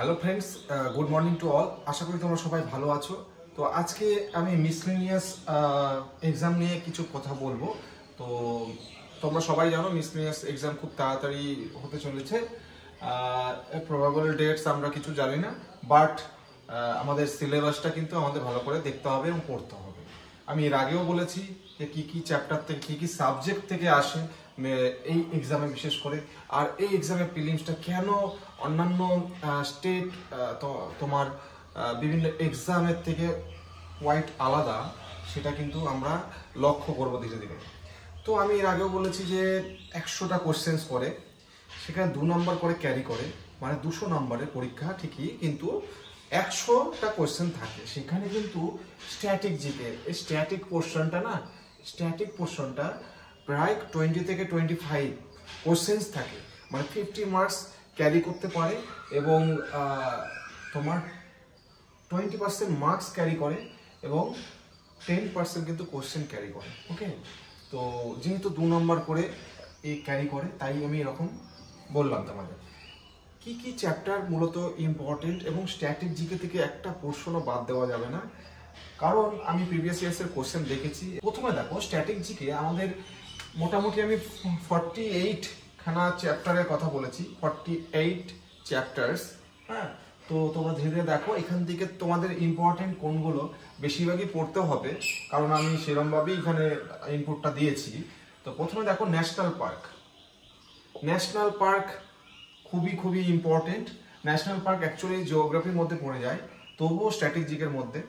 Hello friends, good morning to all. আশা করি তোমরা সবাই ভালো আছো। তো আজকে আমি মিসলেনিয়াস এক্সাম নিয়ে কিছু কথা বলবো। তো তোমরা সবাই জানো মিসলেনিয়াস এক্সাম খুব তাড়াতাড়ি হতে চলেছে। প্রবাবল ডেটস আমরা কিছু জানি না, বাট আমাদের সিলেবাসটা কিন্তু আমাদের ভালো করে দেখতে হবে এবং পড়তে হবে। আমি এর আগেও বলেছি যে কী চ্যাপ্টার থেকে কী সাবজেক্ট থেকে আসে এই এক্সামে, বিশেষ করে আর এই এক্সামের প্রিলিমসটা কেন অন্যান্য স্টেট তোমার বিভিন্ন এক্সামের থেকে কোয়াইট আলাদা, সেটা কিন্তু আমরা লক্ষ্য করব ধীরে ধীরে। তো আমি এর আগেও বলেছি যে 100টা কোশ্চেন্স করে, সেখানে 2 নম্বর করে ক্যারি করে, মানে 200 নম্বরের পরীক্ষা ঠিকই, কিন্তু 100টা কোশ্চেন থাকে। সেখানে কিন্তু স্ট্যাটিক জিকে, এই স্ট্যাটিক পোর্শনটা প্রায় 20 থেকে 25 কোশ্চেন্স থাকে, মানে 50 মার্কস ক্যারি করতে পারে এবং তোমার 20% মার্কস ক্যারি করে এবং 10% কিন্তু কোশ্চেন ক্যারি করে। ওকে, তো যেহেতু 2 নম্বর করে এই ক্যারি করে, তাই আমি এরকম বললাম তোমাদের কি চ্যাপ্টার মূলত ইম্পর্টেন্ট, এবং স্ট্যাটিক জিকে থেকে একটা পোর্শনও বাদ দেওয়া যাবে না, কারণ আমি প্রিভিয়াস ইয়ার্সের কোশ্চেন দেখেছি। প্রথমে দেখো, স্ট্যাটিক জিকে আমাদের মোটামুটি আমি 48 খানা চ্যাপ্টারের কথা বলেছি, 48 চ্যাপ্টার্স। হ্যাঁ, তো তোমরা ধীরে ধীরে দেখো এখান থেকে তোমাদের ইম্পর্টেন্ট কোনগুলো বেশিরভাগই পড়তে হবে, কারণ আমি সেরকমভাবেই এখানে ইনপুটটা দিয়েছি। তো প্রথমে দেখো ন্যাশনাল পার্ক খুবই ইম্পর্টেন্ট। ন্যাশনাল পার্ক অ্যাকচুয়ালি জিওগ্রাফির মধ্যে পড়ে যায়, তবুও স্ট্র্যাটেজিকের মধ্যে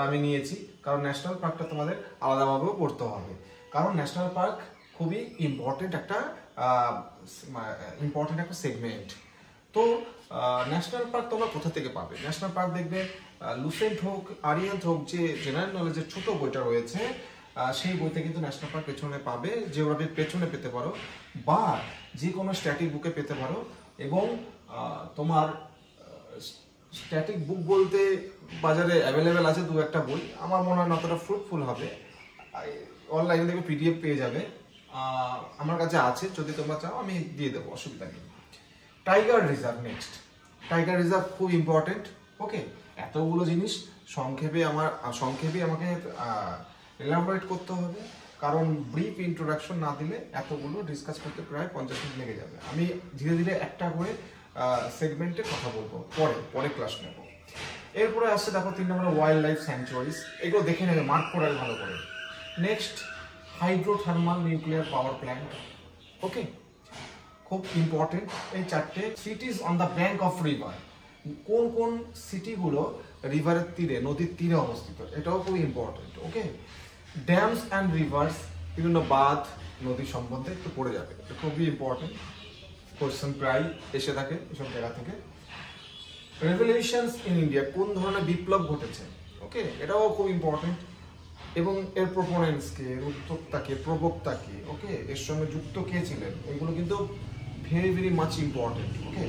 আমি নিয়েছি, কারণ ন্যাশনাল পার্কটা তোমাদের আলাদাভাবেও পড়তে হবে, কারণ ন্যাশনাল পার্ক খুবই ইম্পর্টেন্ট একটা সেগমেন্ট। তো ন্যাশনাল পার্ক তোমরা কোথা থেকে পাবে? ন্যাশনাল পার্ক দেখবে লুসেন্ট হোক, আরিয়ান্ট হোক, যে জেনারেল নলেজের ছোট বইটা রয়েছে, সেই বইতে কিন্তু ন্যাশনাল পার্ক পেছনে পাবে, জিওগ্রাফির পেছনে পেতে পারো, বা যে কোনো স্ট্যাটিক বুকে পেতে পারো। এবং তোমার স্ট্যাটিক বুক বলতে বাজারে অ্যাভেলেবেল আছে 2-1টা বই, আমার মনে হয় অতটা ফ্রুটফুল হবে। অনলাইনে দেখবে পিডিএফ পেয়ে যাবে, আমার কাছে আছে, যদি তোমরা চাও আমি দিয়ে দেবো, অসুবিধা নেই। টাইগার রিজার্ভ খুব ইম্পর্টেন্ট। ওকে, এতগুলো জিনিস সংক্ষেপে আমাকে এলাবোরেট করতে হবে, কারণ ব্রিফ ইন্ট্রোডাকশন না দিলে এতগুলো ডিসকাস করতে প্রায় 50 মিনিট লেগে যাবে। আমি ধীরে ধীরে একটা করে সেগমেন্টে কথা বলবো, পরে ক্লাস নেব। এরপরে আসছে দেখো 3 নম্বরে ওয়াইল্ড লাইফ স্যাংচুয়ারিজ, এগুলো দেখে নেবে, মার্ক করে ভালো করে। Next hydrothermal nuclear power plant. Okay, খুব ইম্পর্টেন্ট এই 4টে। Cities on the bank of river, কোন সিটিগুলো রিভারের তীরে, নদীর তীরে অবস্থিত, এটাও খুব important. Okay, dams and rivers, বিভিন্ন বাঁধ নদী সম্বন্ধে একটু পড়ে যাবে, এটা খুবই ইম্পর্টেন্ট, কোশ্চেন প্রায় এসে থাকে এসব জায়গা থেকে। রেভলিউশনস ইন ইন্ডিয়া, কোন ধরনের বিপ্লব ঘটেছে, ওকে, এটাও খুব ইম্পর্টেন্ট, এবং এর প্রোপোনেন্টসকে, এর উদ্যোক্তাকে, প্রবক্তাকে, ওকে, এর সঙ্গে যুক্ত কে ছিলেন, এগুলো কিন্তু ভেরি মাচ ইম্পর্টেন্ট। ওকে,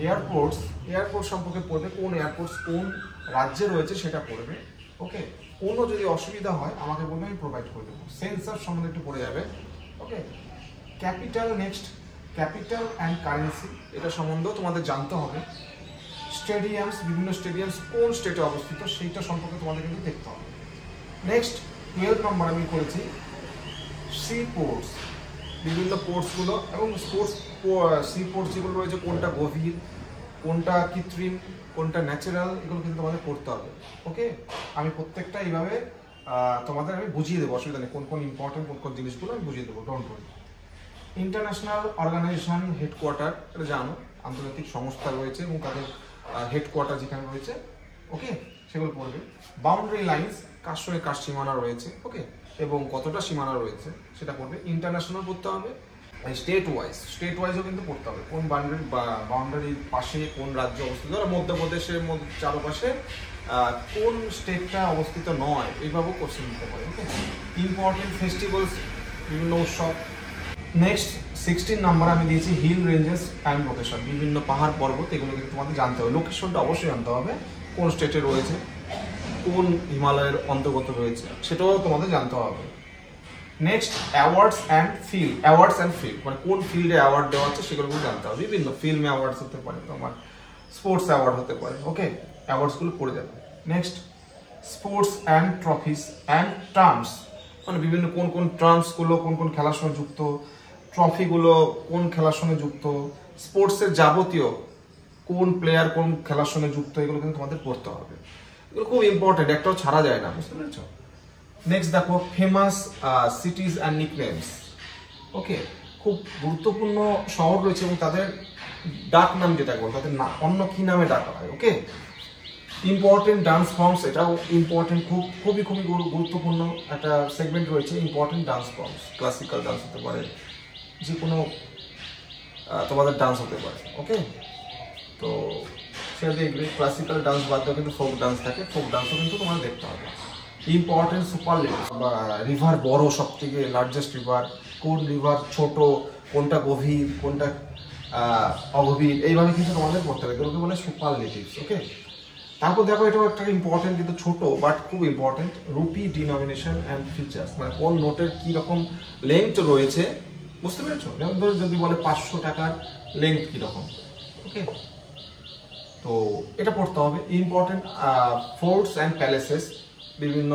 এয়ারপোর্ট সম্পর্কে পড়বে, কোন এয়ারপোর্টস কোন রাজ্যে রয়েছে সেটা পড়বে। ওকে, কোনো যদি অসুবিধা হয় আমাকে বলবে, আমি প্রোভাইড করে দেবো। সেন্সার সম্বন্ধে একটু পড়ে যাবে। ওকে, নেক্সট ক্যাপিটাল অ্যান্ড কারেন্সি, এটা সম্বন্ধেও তোমাদের জানতে হবে। বিভিন্ন স্টেডিয়ামস কোন স্টেটে অবস্থিত, সেইটা সম্পর্কে তোমাদের কিন্তু দেখতে হবে। নেক্সট 12 নম্বর আমি করেছি সি পোর্টস, বিভিন্ন পোর্টসগুলো এবং সি পোর্টস যেগুলো রয়েছে, কোনটা গভীর, কোনটা কৃত্রিম, কোনটা ন্যাচারাল, এগুলো কিন্তু তোমাদের পড়তে হবে। ওকে, আমি প্রত্যেকটা এইভাবে তোমাদের আমি বুঝিয়ে দেবো, অসুবিধা নেই, কোন ইম্পর্টেন্ট কোন জিনিসগুলো আমি বুঝিয়ে দেবো, don't worry. International organisation headquarter, এটা জানো, আন্তর্জাতিক সংস্থা রয়েছে এবং তাদের হেডকোয়ার্টার যেখানে রয়েছে, ওকে, সেগুলো পড়বে। বাউন্ডারি লাইন্স, কার সঙ্গে কার সীমানা রয়েছে, ওকে, এবং কতটা সীমানা রয়েছে সেটা পড়বে। ইন্টারন্যাশনাল পড়তে হবে। স্টেট ওয়াইজও কিন্তু পড়তে হবে, কোন বাউন্ডারির পাশে কোন রাজ্য অবস্থিত, ধরো মধ্যপ্রদেশের চারপাশে কোন স্টেটটা অবস্থিত নয়, এইভাবেও কোশ্চেন দিতে পারে। ওকে, ইম্পর্টেন্ট ফেস্টিভ্যালস, বিভিন্ন উৎসব। নেক্সট 16 নম্বর আমি দিয়েছি হিল রেঞ্জেস অ্যান্ড লোকেশন, বিভিন্ন পাহাড় পর্বত, এগুলো কিন্তু তোমাদের জানতে হবে। লোকেশনটা অবশ্যই জানতে হবে, কোন স্টেটে রয়েছে, কোন হিমালয়ের অন্তর্গত রয়েছে, সেটাও তোমাদের জানতে হবে। নেক্সট অ্যাওয়ার্ডস অ্যান্ড ফিল্ড, মানে কোন ফিল্ডে অ্যাওয়ার্ড দেওয়া হচ্ছে সেগুলো জানতে হবে। বিভিন্ন ফিল্মে অ্যাওয়ার্ডস হতে পারে, তোমার স্পোর্টস অ্যাওয়ার্ড হতে পারে, ওকে, অ্যাওয়ার্ডসগুলো পড়ে যাবে। Next sports and trophies and terms, মানে বিভিন্ন কোন কোন টার্মসগুলো কোন কোন খেলার সঙ্গে যুক্ত, ট্রফিগুলো কোন খেলার সঙ্গে যুক্ত, স্পোর্টসের যাবতীয় কোন প্লেয়ার কোন খেলার সঙ্গে যুক্ত, এগুলো কিন্তু তোমাদের পড়তে হবে। এগুলো খুব ইম্পর্টেন্ট, একটাও ছাড়া যায় না, বুঝতে পেরেছ? নেক্সট দেখো ফেমাস সিটিজ অ্যান্ড নিকনেমস, ওকে, খুব গুরুত্বপূর্ণ শহর রয়েছে এবং তাদের ডাক নাম যেটা বল, তাদের অন্য কি নামে ডাকা হয়, ওকে। ইম্পর্টেন্ট ডান্স ফর্মস, এটাও ইম্পর্টেন্ট, খুবই গুরুত্বপূর্ণ একটা সেগমেন্ট রয়েছে। Important dance forms, classical dance হতে পারে, যে কোনো তোমাদের ডান্স হতে পারে, ওকে। তো সেটা দেখবে ক্লাসিক্যাল ডান্স বাদ দিয়েও কিন্তু ফোক ডান্স থাকে, ফোক ডান্সও কিন্তু তোমাদের দেখতে হবে। ইম্পর্টেন্ট সুপারলেটিভ, বা রিভার বড়, সব থেকে লার্জেস্ট রিভার, কোন রিভার ছোট, কোনটা গভীর, কোনটা অগভীর, এইভাবে কিন্তু তোমাদের পড়তে হবে, এগুলোকে বলে সুপারলেটিভস, ওকে। তারপর দেখো এটাও একটা ইম্পর্টেন্ট, কিন্তু ছোট বাট খুব important, rupee denomination and features, মানে কোন নোটের কি রকম লেন্থ রয়েছে, বুঝতে পেরেছো? যেমন ধরো যদি বলে 500 টাকার লেন্থ কিরকম, ওকে, তো এটা পড়তে হবে। ইম্পর্টেন্ট ফোর্টস অ্যান্ড প্যালেসেস, বিভিন্ন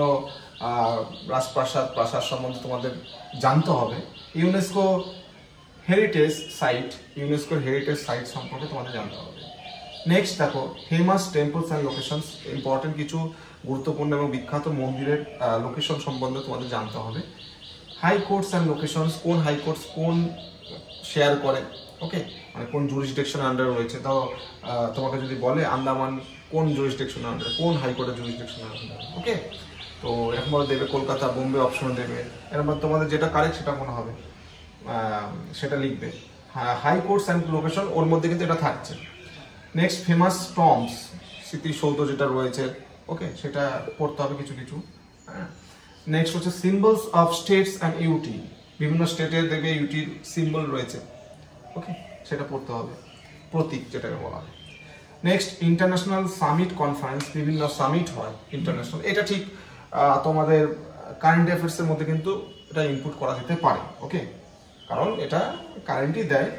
রাজপ্রাসাদ প্রাসাদ সম্বন্ধে তোমাদের জানতে হবে। ইউনেস্কো হেরিটেজ সাইট সম্পর্কে তোমাদের জানতে হবে। নেক্সট দেখো famous temples and locations, important কিছু গুরুত্বপূর্ণ এবং বিখ্যাত মন্দিরের লোকেশন সম্বন্ধে তোমাদের জানতে হবে। হাই কোর্টস অ্যান্ড লোকেশনস, কোন হাই কোর্টস কোন শেয়ার করে, ওকে, মানে কোন জুরিসডিকশন আন্ডারে রয়েছে। তো তোমাকে যদি বলে আন্দামান কোন জুরিসডিকশন আন্ডারে, কোন হাইকোর্টের জুরিসডিকশন আন্ডারে, ওকে, তো এরকম ভাবে দেবে। কলকাতা বোম্বে অপশন দেবে, এরকম তোমাদের যেটা কারেক্ট সেটা মনে হবে সেটা লিখবে। হাইকোর্টস অ্যান্ড লোকেশন ওর মধ্যে কিন্তু এটা থাকছে। নেক্সট ফেমাস টম্বস, স্মৃতিসৌধ যেটা রয়েছে, ওকে, সেটা পড়তে হবে কিছু কিছু। নেক্সট হচ্ছে symbols of states and UT, বিভিন্ন স্টেটের দেখবে ইউটির সিম্বল রয়েছে, ওকে, সেটা পড়তে হবে, প্রতীক যেটাকে বলা হয়। নেক্সট ইন্টারন্যাশনাল সামিট কনফারেন্স, বিভিন্ন সামিট হয় ইন্টারন্যাশনাল, এটা ঠিক তোমাদের কারেন্ট অ্যাফেয়ার্সের মধ্যে কিন্তু এটা ইনপুট করা যেতে পারে, ওকে, কারণ এটা কারেন্টই দেয়,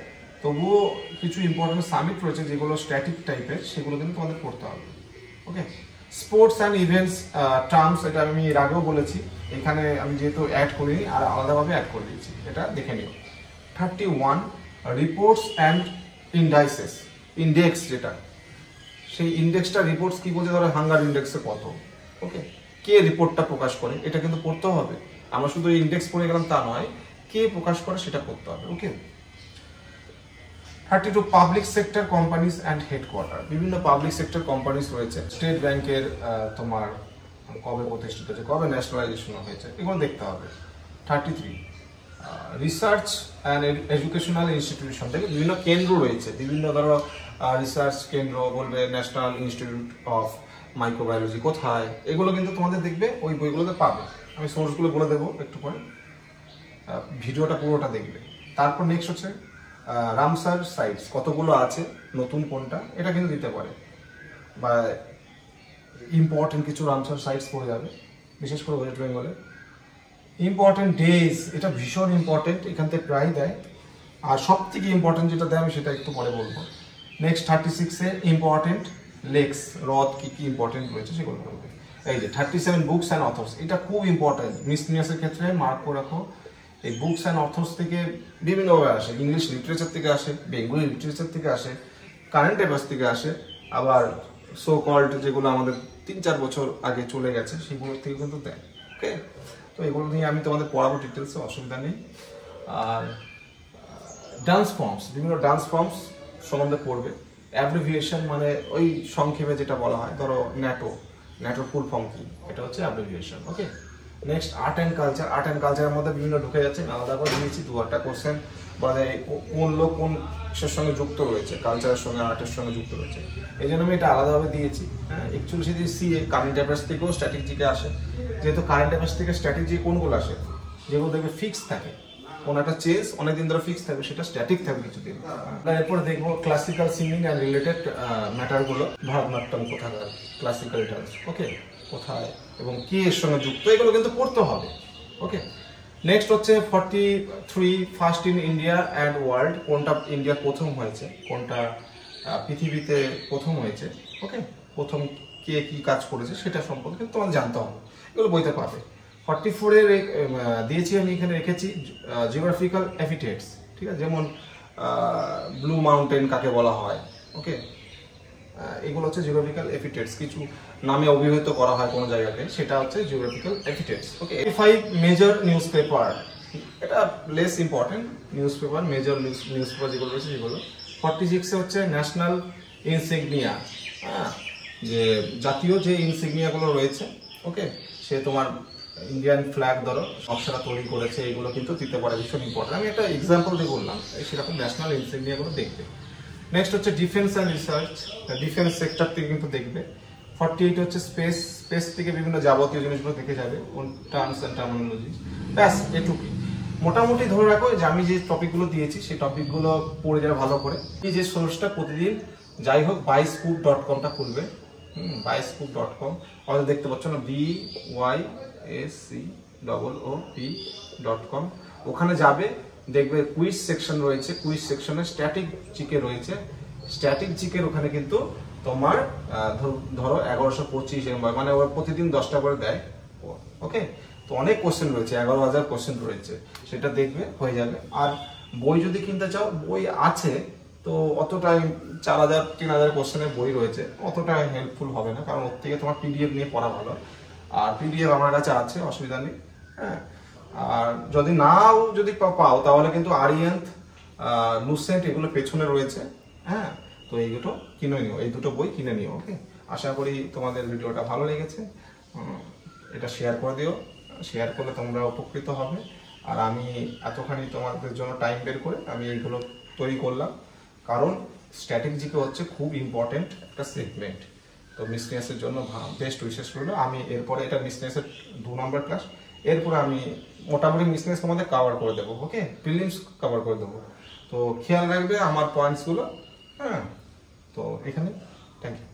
তবুও কিছু ইম্পর্টেন্ট সামিট রয়েছে যেগুলো স্ট্যাটিক টাইপের, সেগুলো কিন্তু তোমাদের পড়তে হবে, ওকে। স্পোর্টস অ্যান্ড ইভেন্টস টার্মস, এটা আমি এর আগেও বলেছি, এখানে আমি যেহেতু অ্যাড করিনি আর আলাদাভাবে অ্যাড করে দিয়েছি, এটা দেখে নিও। 31 রিপোর্টস অ্যান্ড ইন্ডেক্স, যেটা সেই ইন্ডেক্সটা রিপোর্টস কি বলছে, ধরো হাঙ্গার ইন্ডেক্সে কত, ওকে, কে রিপোর্টটা প্রকাশ করে, এটা কিন্তু পড়তে হবে। আমরা শুধু ইন্ডেক্স পড়ে গেলাম তা নয়, কে প্রকাশ করে সেটা পড়তে হবে, ওকে। 32 public sector companies and headquarter, বিভিন্ন পাবলিক সেক্টর কোম্পানিজ রয়েছে। স্টেট ব্যাংকের তোমার কবে প্রতিষ্ঠিত হয়েছে, কবে ন্যাশনালাইজেশন হয়েছে, এগুলো দেখতে হবে। 33 রিসার্চ অ্যান্ড এডুকেশনাল ইনস্টিটিউশন, দেখে বিভিন্ন কেন্দ্র রয়েছে, বিভিন্ন ধরো রিসার্চ কেন্দ্র বলবে ন্যাশনাল ইনস্টিটিউট অফ মাইক্রোবায়োলজি কোথায়, এগুলো কিন্তু তোমাদের দেখবে ওই বইগুলোতে পাবে। আমি সোর্সগুলো বলে দেবো একটু পরে, ভিডিওটা পুরোটা দেখবে। তারপর নেক্সট হচ্ছে রামসার সাইটস, কতগুলো আছে, নতুন কোনটা, এটা কিন্তু দিতে পারে, বা ইম্পর্টেন্ট কিছু রামসার সাইটস পড়ে যাবে, বিশেষ করে ওয়েস্ট বেঙ্গলে। ইম্পর্টেন্ট ডেজ, এটা ভীষণ ইম্পর্টেন্ট, এখান থেকে প্রায় দেয়, আর সব থেকে ইম্পর্টেন্ট যেটা দেয় আমি সেটা একটু পরে বলবো। নেক্সট 36-এ ইম্পর্টেন্ট লেকস, হ্রদ কি কি ইম্পর্টেন্ট রয়েছে সেগুলো বলবে। এই যে 37 বুকস অ্যান্ড অথর্স, এটা খুব ইম্পর্টেন্ট, মিসলিনিয়াসের ক্ষেত্রে মার্ক করে রাখো। এই বুকস অ্যান্ড অথর্স থেকে বিভিন্নভাবে আসে, ইংলিশ লিটারেচার থেকে আসে, বেঙ্গলি লিটারেচার থেকে আসে, কারেন্ট অ্যাফেয়ার্স থেকে আসে, আবার সো কল্ড যেগুলো আমাদের 3-4 বছর আগে চলে গেছে সেগুলোর থেকে কিন্তু দেয়, ওকে। তো এগুলো নিয়ে আমি তোমাদের পড়াবো ডিটেলসে, অসুবিধা নেই। আর ডান্স ফর্মস, বিভিন্ন ডান্স ফর্মস সম্বন্ধে পড়বে। অ্যাব্রিভিয়েশন মানে ওই সংক্ষেপে যেটা বলা হয়, ধরো ন্যাটোর ফুল ফর্ম কি, এটা হচ্ছে abbreviation, okay. Next art and কালচারের মধ্যে বিভিন্ন ঢুকে যাচ্ছে, আলাদা করে দিয়েছি 2-8টা কোশ্চেন, মানে কোন লোক কোন কিসের সঙ্গে যুক্ত রয়েছে, কালচারের সঙ্গে আর্টের সঙ্গে যুক্ত রয়েছে, এই জন্য আমি এটা আলাদাভাবে দিয়েছি। হ্যাঁ, অ্যাকচুয়ালি যদি সিএ কারেন্ট অ্যাফেয়ার্স থেকেও স্ট্র্যাটেজিকে আসে, যেহেতু কারেন্ট অ্যাফেয়ার্স থেকে স্ট্র্যাটেজি কোনগুলো আসে, যেগুলো দেখবে ফিক্স থাকে, কোন একটা চেঞ্জ অনেকদিন ধরে ফিক্স থাকবে, সেটা স্ট্যাটিক থাকবে কিছুদিন। এরপর দেখবো ক্লাসিক্যাল সিঙ্গিং অ্যান্ড রিলেটেড ম্যাটারগুলো, ভারতনাট্যম কোথাকার, ক্লাসিক্যাল ডান্স, ওকে, কোথায় এবং কি এর সঙ্গে যুক্ত, এগুলো কিন্তু পড়তে হবে, ওকে। নেক্সট হচ্ছে 43 first in India and world, কোনটা ইন্ডিয়া প্রথম হয়েছে, কোনটা পৃথিবীতে প্রথম হয়েছে, ওকে, প্রথম কে কি কাজ করেছে সেটা সম্পর্কে তোমাদের জানতে হবে, এগুলো বইতে পাবে। 44-এর দিয়েছি আমি, এখানে রেখেছি জিওগ্রাফিক্যাল এপিথেটস, ঠিক আছে, যেমন ব্লু মাউন্টেন কাকে বলা হয়, ওকে, এগুলো হচ্ছে জিওগ্রাফিক্যাল এপিথেটস, কিছু নামে অভিহিত করা হয় কোনো জায়গাকে, সেটা হচ্ছে জিওগ্রাফিক্যাল এপিথেটস। ওকে, 85 মেজর নিউজ পেপার, এটা less important news paper, major news paper যেগুলো রয়েছে সেগুলো। 46 হচ্ছে ন্যাশনাল ইনসিগনিয়া, হ্যাঁ, যে জাতীয় যে ইনসিগনিয়াগুলো রয়েছে, ওকে, সে তোমার ইন্ডিয়ান ফ্ল্যাগ ধরো নকশাটা তৈরি করেছে, এগুলো কিন্তু দিতে পারে, ভীষণ ইম্পর্টেন্ট। আমি একটা এক্সাম্পল দিয়ে বললাম, সেরকম ন্যাশনাল ইনসিগনিয়াগুলো দেখবে। নেক্সট হচ্ছে defence and research, defence sector থেকে কিন্তু দেখবে। 48 হচ্ছে স্পেস থেকে বিভিন্ন যাবতীয় জিনিসগুলো দেখে যাবে, টার্মস অ্যান্ড টার্মিনোলজি, ব্যাস এটুকুই। মোটামুটি ধরে রাখো যে আমি যে টপিকগুলো দিয়েছি সেই টপিকগুলো পড়ে যাবে ভালো করে। এই যে সোর্সটা প্রতিদিন যাই হোক BuyScoop.com খুলবে, BuyScoop.com, আমাদের দেখতে পাচ্ছ না, BYSCOOP.com, ওখানে যাবে, দেখবে কুইজ সেকশন রয়েছে, কুইজ সেকশনে স্ট্যাটিক জিকে রয়েছে, স্ট্যাটিক জিকের ওখানে কিন্তু তোমার ধরো 1125 মানে ওরা প্রতিদিন 10টা করে দেয়, ওকে, তো অনেক কোশ্চেন রয়েছে, 11,000 কোশ্চেন রয়েছে, সেটা দেখবে হয়ে যাবে। আর বই যদি কিনতে চাও, বই আছে, তো অতটা 4,000-3,000 কোশ্চেনের বই রয়েছে, অতটা হেল্পফুল হবে না, কারণ ওর থেকে তোমার পিডিএফ নিয়ে পড়া ভালো। আর পিডিএফ আমার কাছে আছে, অসুবিধা নেই, হ্যাঁ। আর যদি নাও যদি পাও তাহলে কিন্তু আরিয়ান্থ, লুসেন্ট এগুলো পেছনে রয়েছে, হ্যাঁ, তো এইগুলো কিনে নিও, এই দুটো বই কিনে নিও, ওকে। আশা করি তোমাদের ভিডিওটা ভালো লেগেছে, এটা শেয়ার করে দিও, শেয়ার করলে তোমরা উপকৃত হবে। আর আমি এতখানি তোমাদের জন্য টাইম বের করে আমি এইগুলো তৈরি করলাম, কারণ স্ট্যাটিক জিকে হচ্ছে খুব ইম্পর্টেন্ট একটা সেগমেন্ট। তো মিসনেসের জন্য বেস্ট উইশেস রইলো। আমি এরপরে এটা মিসনেসের 2 নম্বর ক্লাস, এরপরে আমি মোটামুটি মিসনেস তোমাদের কভার করে দেবো, ওকে, প্রিলিমস কভার করে দেবো। তো খেয়াল রাখবে আমার পয়েন্টসগুলো, হ্যাঁ। তো এখানে থ্যাংক ইউ।